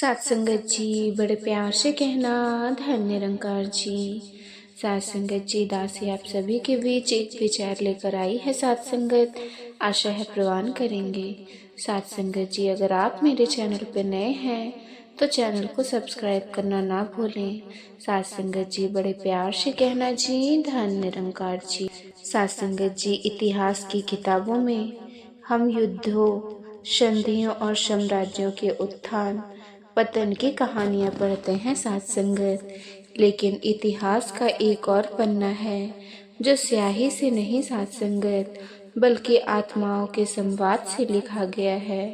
सात संगत जी बड़े प्यार से कहना धन्य निरंकार जी। सात संगत जी दासी आप सभी के बीच एक विचार लेकर आई है। सात संगत आशा है प्रवान करेंगे। सात संगत जी अगर आप मेरे चैनल पर नए हैं तो चैनल को सब्सक्राइब करना ना भूलें। सात संगत जी बड़े प्यार से कहना जी धन्य निरंकार जी। सात संगत जी इतिहास की किताबों में हम युद्धों, संधियों और साम्राज्यों के उत्थान पतन की कहानियाँ पढ़ते हैं सात संगत, लेकिन इतिहास का एक और पन्ना है जो स्याही से नहीं सात संगत बल्कि आत्माओं के संवाद से लिखा गया है।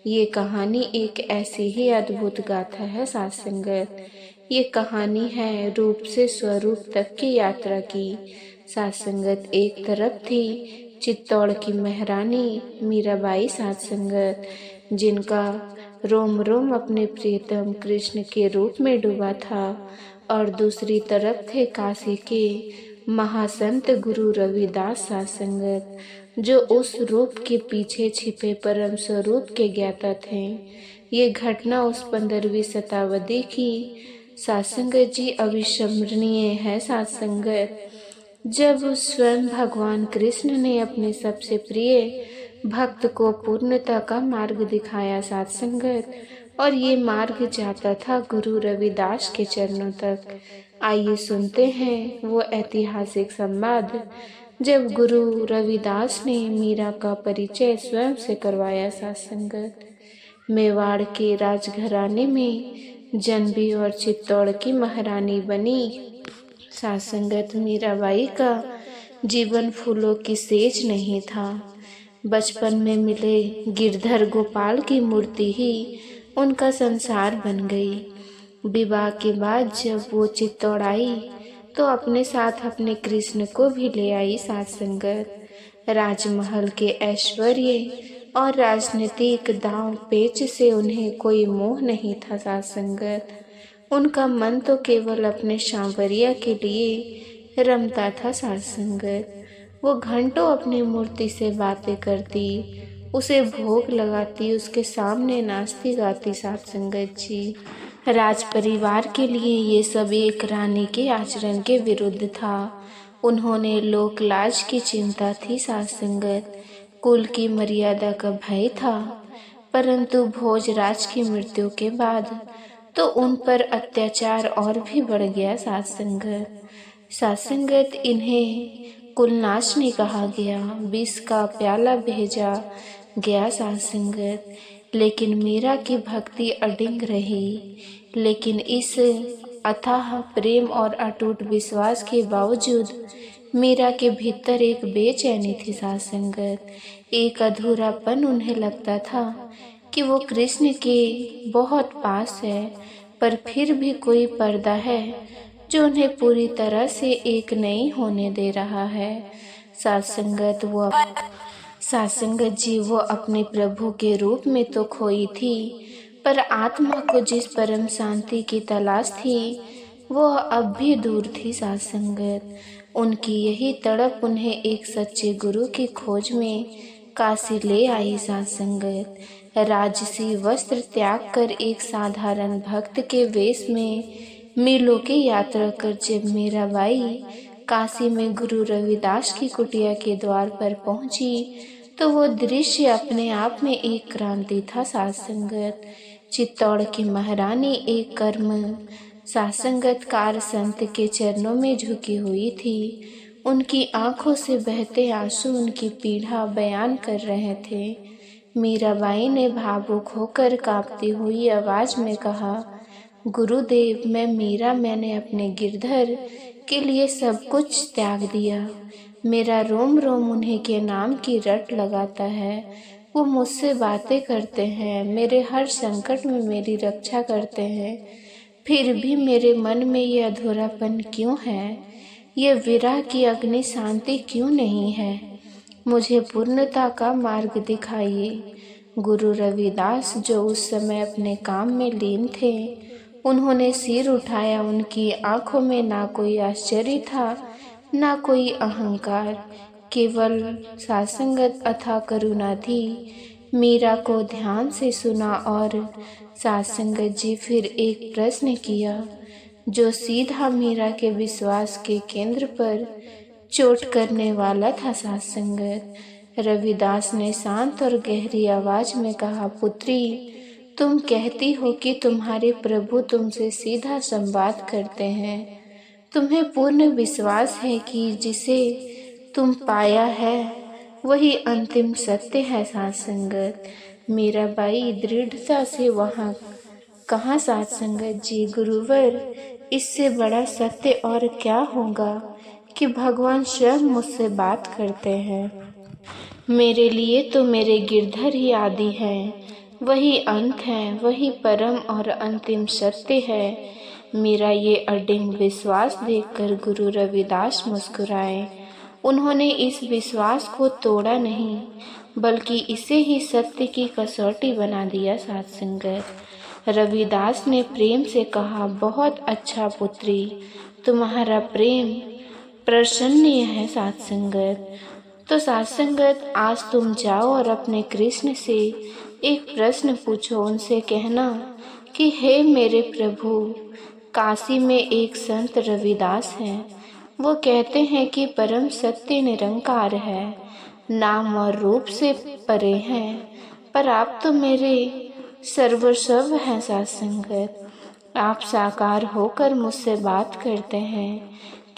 ये कहानी एक ऐसी ही अद्भुत गाथा है सात संगत। ये कहानी है रूप से स्वरूप तक की यात्रा की। सात संगत एक तरफ थी चित्तौड़ की महारानी मीराबाई सात संगत, जिनका रोम रोम अपने प्रियतम कृष्ण के रूप में डूबा था, और दूसरी तरफ थे काशी के महासंत गुरु रविदास सात संगत, जो उस रूप के पीछे छिपे परम स्वरूप के ज्ञाता थे। ये घटना उस 15वीं शताब्दी की सात संगत जी अविस्मरणीय है सात संगत, जब स्वयं भगवान कृष्ण ने अपने सबसे प्रिय भक्त को पूर्णता का मार्ग दिखाया सात संगत, और ये मार्ग जाता था गुरु रविदास के चरणों तक। आइए सुनते हैं वो ऐतिहासिक संवाद जब गुरु रविदास ने मीरा का परिचय स्वयं से करवाया सात संगत। मेवाड़ के राजघराने में जनबी और चित्तौड़ की महारानी बनी सात संगत। मीराबाई का जीवन फूलों की सेज नहीं था। बचपन में मिले गिरधर गोपाल की मूर्ति ही उनका संसार बन गई। विवाह के बाद जब वो चित्तौड़ आई तो अपने साथ अपने कृष्ण को भी ले आई सात संगत। राजमहल के ऐश्वर्य और राजनीतिक दांव पेच से उन्हें कोई मोह नहीं था सात संगत। उनका मन तो केवल अपने सांवरिया के लिए रमता था सात संगत। वो घंटों अपनी मूर्ति से बातें करती, उसे भोग लगाती, उसके सामने नाचती गाती सात संगत जी। राज परिवार के लिए ये सब एक रानी के आचरण के विरुद्ध था। उन्होंने लोक लाज की चिंता थी सात संगत, कुल की मर्यादा का भय था। परंतु भोजराज की मृत्यु के बाद तो उन पर अत्याचार और भी बढ़ गया सात संगत। सात संगत इन्हें कुलनाशनी कहा गया, विष का प्याला भेजा गया सात संगत। लेकिन मीरा की भक्ति अडिग रही। लेकिन इस अथाह प्रेम और अटूट विश्वास के बावजूद मीरा के भीतर एक बेचैनी थी सात संगत। एक अधूरापन उन्हें लगता था कि वो कृष्ण के बहुत पास है, पर फिर भी कोई पर्दा है जो उन्हें पूरी तरह से एक नहीं होने दे रहा है। सात संगत जी वो अपने प्रभु के रूप में तो खोई थी, पर आत्मा को जिस परम शांति की तलाश थी वो अब भी दूर थी सात संगत। उनकी यही तड़प उन्हें एक सच्चे गुरु की खोज में काशी ले आई सात संगत। राजसी वस्त्र त्याग कर एक साधारण भक्त के वेश में मीलों की यात्रा कर जब मीराबाई काशी में गुरु रविदास की कुटिया के द्वार पर पहुंची तो वो दृश्य अपने आप में एक क्रांति था सात संगत। चित्तौड़ की महारानी एक कर्म सात संगतकार संत के चरणों में झुकी हुई थी। उनकी आंखों से बहते आंसू उनकी पीड़ा बयान कर रहे थे। मीराबाई ने भावुक होकर कांपती हुई आवाज में कहा, गुरुदेव मैं मीरा, मैंने अपने गिरधर के लिए सब कुछ त्याग दिया। मेरा रोम रोम उन्हीं के नाम की रट लगाता है। वो मुझसे बातें करते हैं, मेरे हर संकट में मेरी रक्षा करते हैं, फिर भी मेरे मन में ये अधूरापन क्यों है? ये विरह की अग्नि शांति क्यों नहीं है? मुझे पूर्णता का मार्ग दिखाइए। गुरु रविदास जो उस समय अपने काम में लीन थे, उन्होंने सिर उठाया। उनकी आंखों में ना कोई आश्चर्य था ना कोई अहंकार, केवल सासंगत अथाह करुणा थी। मीरा को ध्यान से सुना और सात संगत जी फिर एक प्रश्न किया जो सीधा मीरा के विश्वास के केंद्र पर चोट करने वाला था। सात संगत रविदास ने शांत और गहरी आवाज में कहा, पुत्री, तुम कहती हो कि तुम्हारे प्रभु तुमसे सीधा संवाद करते हैं। तुम्हें पूर्ण विश्वास है कि जिसे तुम पाया है वही अंतिम सत्य है। सात संगत मीराबाई दृढ़ता से वहाँ कहा, सात संगत जी, गुरुवर, इससे बड़ा सत्य और क्या होगा कि भगवान स्वयं मुझसे बात करते हैं। मेरे लिए तो मेरे गिरधर ही आदि हैं, वही अंत है, वही परम और अंतिम सत्य है। मेरा ये अडिग विश्वास देखकर गुरु रविदास मुस्कुराए। उन्होंने इस विश्वास को तोड़ा नहीं, बल्कि इसे ही सत्य की कसौटी बना दिया। सात संगत रविदास ने प्रेम से कहा, बहुत अच्छा पुत्री, तुम्हारा प्रेम प्रशंसनीय है। सात संगत तो सात संगत आज तुम जाओ और अपने कृष्ण से एक प्रश्न पूछो। उनसे कहना कि हे मेरे प्रभु, काशी में एक संत रविदास हैं। वो कहते हैं कि परम सत्य निरंकार है, नाम और रूप से परे हैं, पर आप तो मेरे सर्वस्व हैं। सात संगत आप साकार होकर मुझसे बात करते हैं,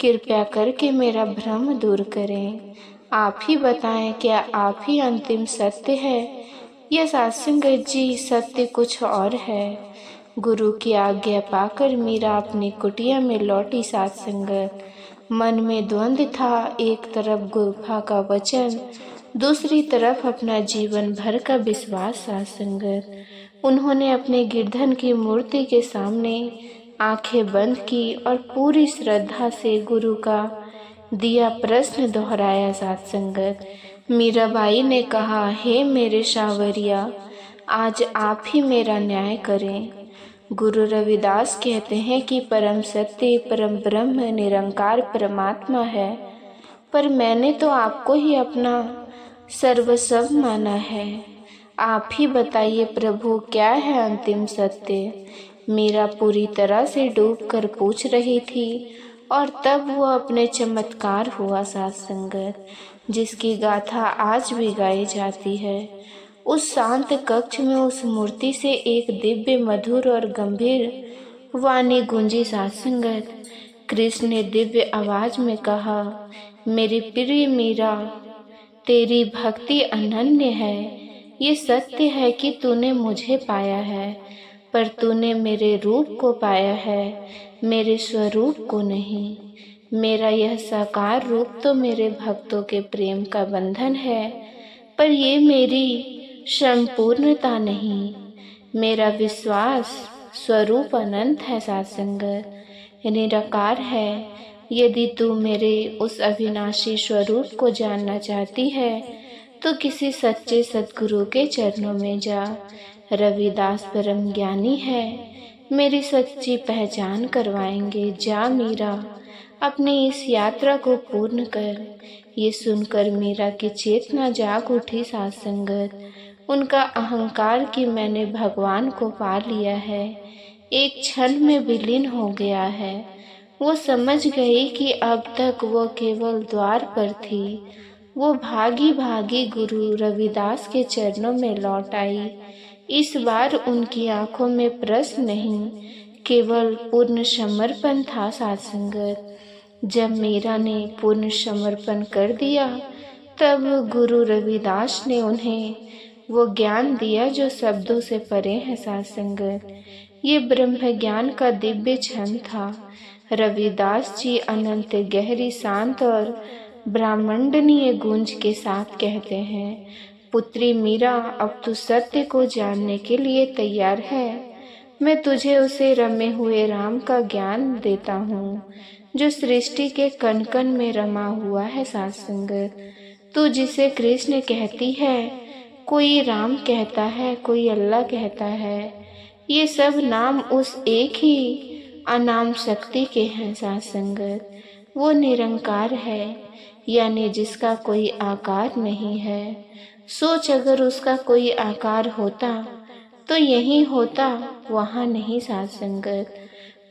कृपया करके मेरा भ्रम दूर करें। आप ही बताएं, क्या आप ही अंतिम सत्य है या सात संगत जी सत्य कुछ और है। गुरु की आज्ञा पाकर मीरा अपनी कुटिया में लौटी। सात संगत मन में द्वंद्व था, एक तरफ गुफा का वचन, दूसरी तरफ अपना जीवन भर का विश्वास। सात संगत उन्होंने अपने गिरधन की मूर्ति के सामने आंखें बंद की और पूरी श्रद्धा से गुरु का दिया प्रश्न दोहराया। सात संगत मीराबाई ने कहा, हे मेरे शावरिया, आज आप ही मेरा न्याय करें। गुरु रविदास कहते हैं कि परम सत्य, परम ब्रह्म, निरंकार परमात्मा है, पर मैंने तो आपको ही अपना सर्वस्व माना है। आप ही बताइए प्रभु, क्या है अंतिम सत्य। मीरा पूरी तरह से डूब कर पूछ रही थी और तब वो अपने चमत्कार हुआ। सात संगत जिसकी गाथा आज भी गाई जाती है। उस शांत कक्ष में उस मूर्ति से एक दिव्य, मधुर और गंभीर वाणी गूंजी। सात संगत कृष्ण ने दिव्य आवाज में कहा, मेरी प्रिय मीरा, तेरी भक्ति अनन्य है। ये सत्य है कि तूने मुझे पाया है, पर तूने मेरे रूप को पाया है, मेरे स्वरूप को नहीं। मेरा यह साकार रूप तो मेरे भक्तों के प्रेम का बंधन है, पर ये मेरी संपूर्णता नहीं। मेरा विश्वास स्वरूप अनंत है। सात संगत निराकार है। यदि तू मेरे उस अविनाशी स्वरूप को जानना चाहती है तो किसी सच्चे सद्गुरु के चरणों में जा। रविदास परम ज्ञानी है, मेरी सच्ची पहचान करवाएंगे। जा मीरा, अपनी इस यात्रा को पूर्ण कर। ये सुनकर मीरा की चेतना जाग उठी। सात संगत उनका अहंकार कि मैंने भगवान को पा लिया है एक क्षण में विलीन हो गया है। वो समझ गई कि अब तक वो केवल द्वार पर थी। वो भागी भागी गुरु रविदास के चरणों में लौट आई। इस बार उनकी आंखों में प्रश्न नहीं, केवल पूर्ण समर्पण था। सात संगत जब मीरा ने पूर्ण समर्पण कर दिया, तब गुरु रविदास ने उन्हें वो ज्ञान दिया जो शब्दों से परे है। सात संगत ये ब्रह्म ज्ञान का दिव्य क्षण था। रविदास जी अनंत, गहरी, शांत और ब्रह्मांडनीय गूंज के साथ कहते हैं, पुत्री मीरा, अब तू सत्य को जानने के लिए तैयार है। मैं तुझे उसे रमे हुए राम का ज्ञान देता हूँ जो सृष्टि के कण कण में रमा हुआ है। सात संगत तू जिसे कृष्ण कहती है, कोई राम कहता है, कोई अल्लाह कहता है, ये सब नाम उस एक ही अनाम शक्ति के हैं। सात संगत वो निरंकार है, यानी जिसका कोई आकार नहीं है। सोच, अगर उसका कोई आकार होता तो यही होता, वहाँ नहीं साथ संगत।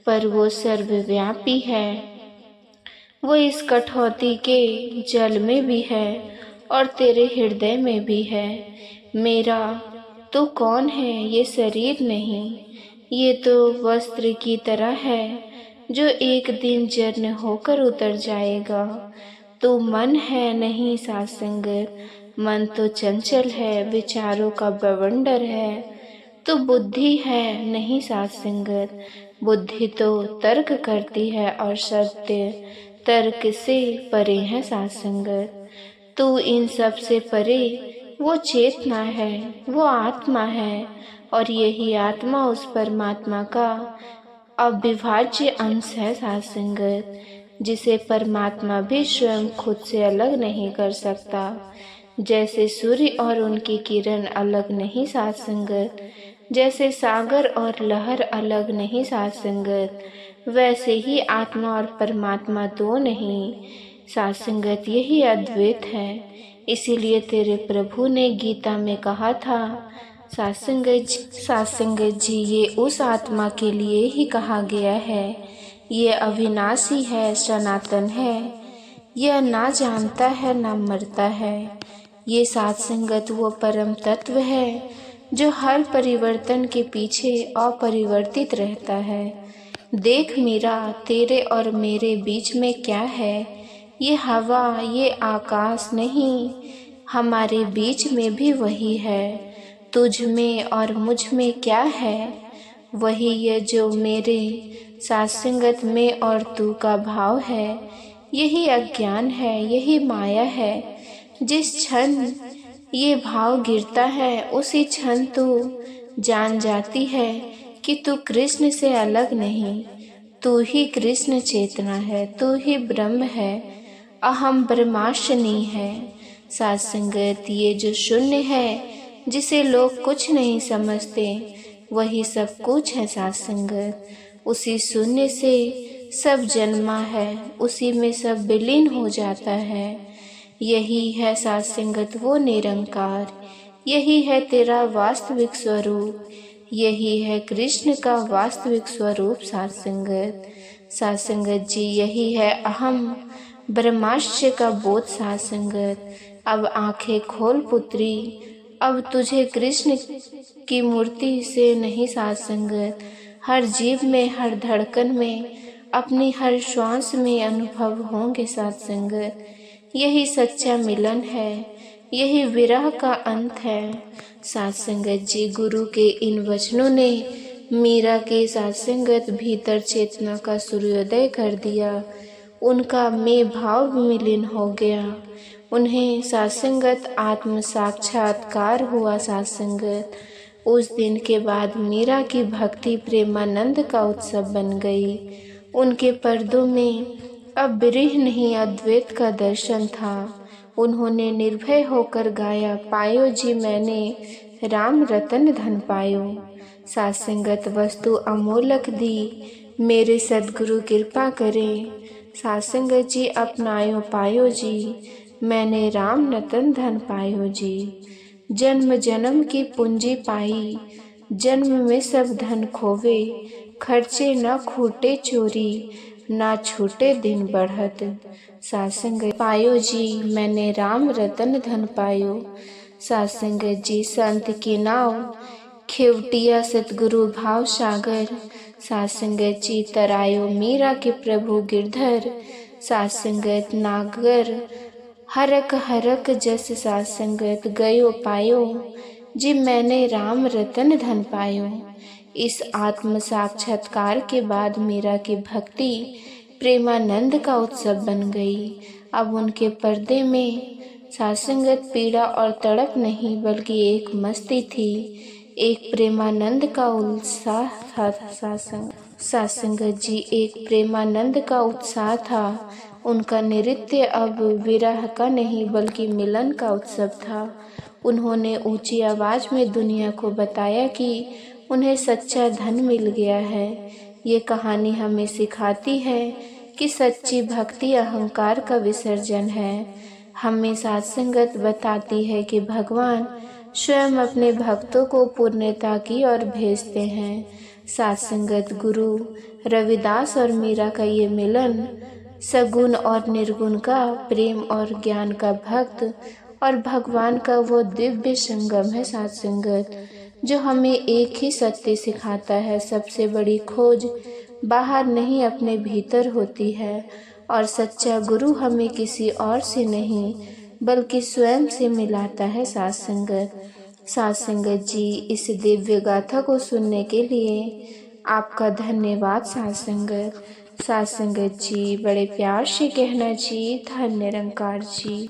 पर वो सर्वव्यापी है, वो इस कठौती के जल में भी है और तेरे हृदय में भी है। मेरा तो कौन है, ये शरीर नहीं, ये तो वस्त्र की तरह है जो एक दिन जीर्ण होकर उतर जाएगा। तो मन है नहीं साथ संगत, मन तो चंचल है, विचारों का बवंडर है। तो बुद्धि है नहीं साथ संगत, बुद्धि तो तर्क करती है और सत्य तर्क से परे है साथ संगत। तू इन सब से परे वो चेतना है, वो आत्मा है, और यही आत्मा उस परमात्मा का अविभाज्य अंश है साथ संगत, जिसे परमात्मा भी स्वयं खुद से अलग नहीं कर सकता। जैसे सूर्य और उनकी किरण अलग नहीं साथ संगत, जैसे सागर और लहर अलग नहीं साथ संगत, वैसे ही आत्मा और परमात्मा दो नहीं साथ संगत, यही अद्वैत है। इसीलिए तेरे प्रभु ने गीता में कहा था, साथ संगत जी, ये उस आत्मा के लिए ही कहा गया है, ये अविनाशी है, सनातन है, यह ना जानता है ना मरता है। ये साथ संगत वो परम तत्व है जो हर परिवर्तन के पीछे अपरिवर्तित रहता है। देख मीरा, तेरे और मेरे बीच में क्या है, ये हवा, ये आकाश नहीं, हमारे बीच में भी वही है। तुझ में और मुझ में क्या है, वही ये जो मेरे साथ संगत में और तू का भाव है। यही अज्ञान है, यही माया है। जिस क्षण ये भाव गिरता है, उसी क्षण तू जान जाती है कि तू कृष्ण से अलग नहीं, तू ही कृष्ण चेतना है, तू ही ब्रह्म है, अहम ब्रह्मास्मि है। साथ संगत, ये जो शून्य है जिसे लोग कुछ नहीं समझते, वही सब कुछ है साथ संगत। उसी शून्य से सब जन्मा है, उसी में सब विलीन हो जाता है। यही है साथ संगत वो निरंकार, यही है तेरा वास्तविक स्वरूप, यही है कृष्ण का वास्तविक स्वरूप साथ संगत। साथ संगत जी, यही है अहम ब्रह्मास्म का बोध साथ संगत। अब आंखें खोल पुत्री, अब तुझे कृष्ण की मूर्ति से नहीं साथ संगत, हर जीव में, हर धड़कन में, अपनी हर श्वास में अनुभव होंगे साथ संगत। यही सच्चा मिलन है, यही विरह का अंत है। साथ संगत जी, गुरु के इन वचनों ने मीरा के साथ संगत भीतर चेतना का सूर्योदय कर दिया। उनका मैं भाव विलीन हो गया, उन्हें साथ संगत आत्म साक्षात्कार हुआ साथ संगत। उस दिन के बाद मीरा की भक्ति प्रेमानंद का उत्सव बन गई। उनके पर्दों में अब विरह नहीं, अद्वैत का दर्शन था। उन्होंने निर्भय होकर गाया, पायो जी मैंने राम रतन धन पायो। साथ संगत, वस्तु अमोलक दी, मेरे सद्गुरु कृपा करें। साथ संगत जी, अपनायो पायो जी, मैंने राम रतन धन पायो जी। जन्म जन्म की पूंजी पाई, जन्म में सब धन खोवे, खर्चे न खूटे चोरी, ना छूटे दिन बढ़त। साथ संगत पायो जी, मैंने राम रतन धन पायो। साथ संगत जी, संत की नाव खेवटिया सतगुरु भाव सागर। साथ संगत जी, तरायो मीरा के प्रभु गिरधर। साथ संगत, नागर हरक हरक जस साथ संगत, गयो पायो जी मैंने राम रतन धन पायो। इस आत्म साक्षात्कार के बाद मीरा की भक्ति प्रेमानंद का उत्सव बन गई। अब उनके पर्दे में साथ संगत पीड़ा और तड़प नहीं, बल्कि एक मस्ती थी, एक प्रेमानंद का उत्साह था। साथ संगत जी, एक प्रेमानंद का उत्साह था। उनका नृत्य अब विरह का नहीं, बल्कि मिलन का उत्सव था। उन्होंने ऊंची आवाज में दुनिया को बताया कि उन्हें सच्चा धन मिल गया है। ये कहानी हमें सिखाती है कि सच्ची भक्ति अहंकार का विसर्जन है। हमें साथ संगत बताती है कि भगवान स्वयं अपने भक्तों को पूर्णता की ओर भेजते हैं। साथ संगत गुरु रविदास और मीरा का ये मिलन सगुण और निर्गुण का, प्रेम और ज्ञान का, भक्त और भगवान का वो दिव्य संगम है साथ संगत, जो हमें एक ही सत्य सिखाता है। सबसे बड़ी खोज बाहर नहीं अपने भीतर होती है, और सच्चा गुरु हमें किसी और से नहीं बल्कि स्वयं से मिलाता है साथ संगत। साथ संगत जी, इस दिव्य गाथा को सुनने के लिए आपका धन्यवाद साथ संगत। साथ संगत जी, बड़े प्यार से कहना जी, धन्य निरंकार जी।